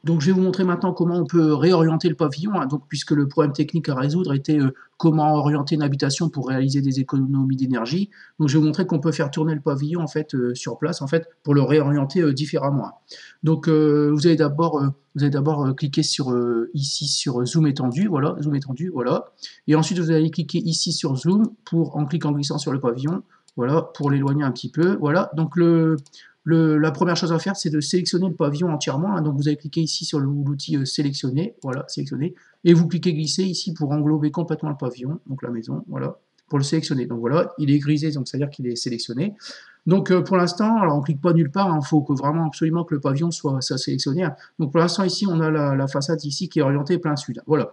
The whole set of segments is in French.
Donc, je vais vous montrer maintenant comment on peut réorienter le pavillon, hein, donc, puisque le problème technique à résoudre était comment orienter une habitation pour réaliser des économies d'énergie. Donc, je vais vous montrer qu'on peut faire tourner le pavillon en fait, sur place en fait, pour le réorienter différemment, hein. Donc, vous allez d'abord cliquer sur, ici sur Zoom étendu, voilà, Zoom étendu, voilà. Et ensuite, vous allez cliquer ici sur Zoom en glissant sur le pavillon, voilà, pour l'éloigner un petit peu, voilà. Donc, la première chose à faire, c'est de sélectionner le pavillon entièrement, hein. Donc vous allez cliquer ici sur l'outil sélectionner, voilà, sélectionner, et vous cliquez glisser ici pour englober complètement le pavillon, donc la maison, voilà, pour le sélectionner. Donc voilà, il est grisé, donc c'est-à-dire qu'il est sélectionné. Donc pour l'instant, alors on ne clique pas nulle part, il faut que vraiment absolument que le pavillon soit sélectionné, hein. Donc pour l'instant ici, on a la façade ici qui est orientée plein sud, voilà.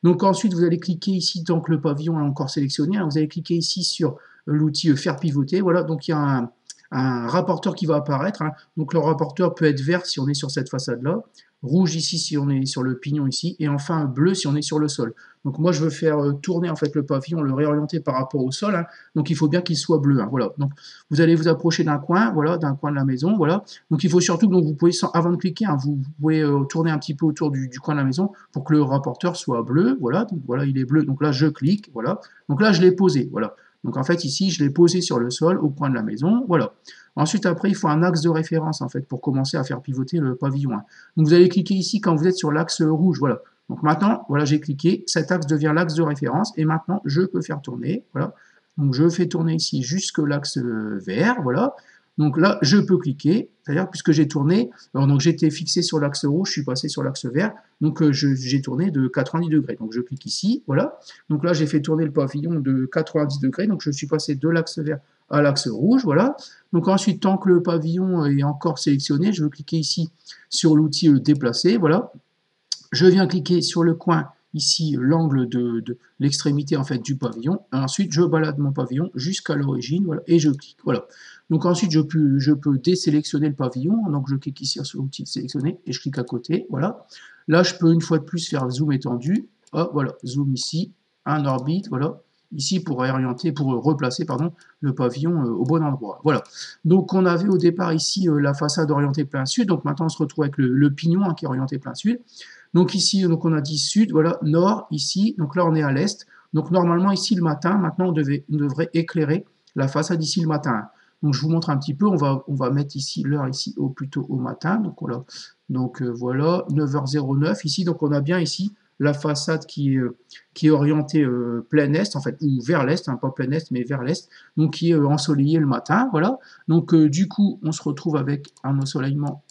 Donc ensuite, vous allez cliquer ici, tant que le pavillon est encore sélectionné, hein, vous allez cliquer ici sur l'outil faire pivoter, voilà, donc il y a un rapporteur qui va apparaître, hein. Donc le rapporteur peut être vert si on est sur cette façade-là, rouge ici si on est sur le pignon ici, et enfin bleu si on est sur le sol. Donc moi je veux faire tourner en fait le pavillon, le réorienter par rapport au sol, hein. Donc il faut bien qu'il soit bleu, hein, voilà. Donc vous allez vous approcher d'un coin, voilà, d'un coin de la maison, voilà. Donc il faut surtout, donc vous pouvez, avant de cliquer, hein, vous pouvez tourner un petit peu autour du coin de la maison pour que le rapporteur soit bleu, voilà. Donc voilà, il est bleu, donc là je clique, voilà. Donc là je l'ai posé, voilà. Donc en fait ici je l'ai posé sur le sol au coin de la maison, voilà. Ensuite après il faut un axe de référence en fait pour commencer à faire pivoter le pavillon, hein. Donc vous allez cliquer ici quand vous êtes sur l'axe rouge, voilà. Donc maintenant, voilà, j'ai cliqué, cet axe devient l'axe de référence et maintenant je peux faire tourner, voilà. Donc je fais tourner ici jusque l'axe vert, voilà. Donc là, je peux cliquer, c'est-à-dire puisque j'ai tourné, alors donc j'étais fixé sur l'axe rouge, je suis passé sur l'axe vert, donc j'ai tourné de 90 degrés. Donc je clique ici, voilà. Donc là, j'ai fait tourner le pavillon de 90 degrés, donc je suis passé de l'axe vert à l'axe rouge, voilà. Donc ensuite, tant que le pavillon est encore sélectionné, je veux cliquer ici sur l'outil déplacer, voilà. Je viens cliquer sur le coin ici, l'angle de l'extrémité en fait du pavillon. Ensuite, je balade mon pavillon jusqu'à l'origine, voilà, et je clique, voilà. Donc ensuite, je peux désélectionner le pavillon. Donc je clique ici sur l'outil de sélectionner et je clique à côté, voilà. Là, je peux une fois de plus faire zoom étendu. Hop, voilà, zoom ici, un orbite, voilà. Ici pour réorienter, pour replacer pardon, le pavillon au bon endroit. Voilà. Donc on avait au départ ici la façade orientée plein sud. Donc maintenant on se retrouve avec le pignon, hein, qui est orienté plein sud. Donc ici, donc on a dit sud, voilà, nord, ici, donc là on est à l'est. Donc normalement ici le matin, maintenant on devrait éclairer la façade ici le matin. Donc je vous montre un petit peu, on va mettre ici l'heure ici plutôt au matin. Donc voilà, voilà 9h09 ici, donc on a bien ici la façade qui est orientée plein est, en fait, ou vers l'est, hein, pas plein est, mais vers l'est, donc qui est ensoleillée le matin, voilà. Donc du coup, on se retrouve avec un ensoleillement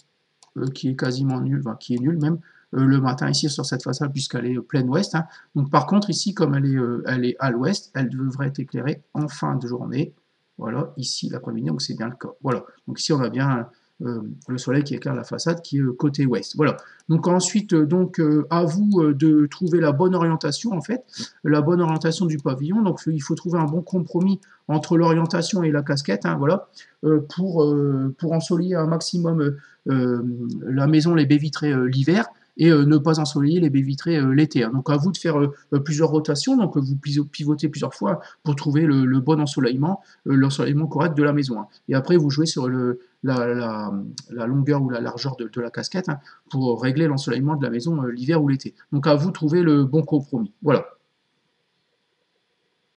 qui est quasiment nul, enfin, qui est nul même, le matin ici sur cette façade puisqu'elle est pleine ouest, hein. Donc par contre ici comme elle est à l'ouest, elle devrait être éclairée en fin de journée. Voilà, ici l'après-midi, donc c'est bien le cas. Voilà, donc ici on a bien le soleil qui éclaire la façade qui est côté ouest. Voilà, donc ensuite à vous de trouver la bonne orientation en fait, la bonne orientation du pavillon. Donc il faut trouver un bon compromis entre l'orientation et la casquette, hein, voilà, pour ensoleiller un maximum la maison, les baies vitrées l'hiver, et ne pas ensoleiller les baies vitrées l'été, hein. Donc à vous de faire plusieurs rotations, donc vous pivotez plusieurs fois pour trouver le bon ensoleillement, l'ensoleillement correct de la maison, hein. Et après vous jouez sur la longueur ou la largeur de la casquette, hein, pour régler l'ensoleillement de la maison l'hiver ou l'été. Donc à vous de trouver le bon compromis. Voilà.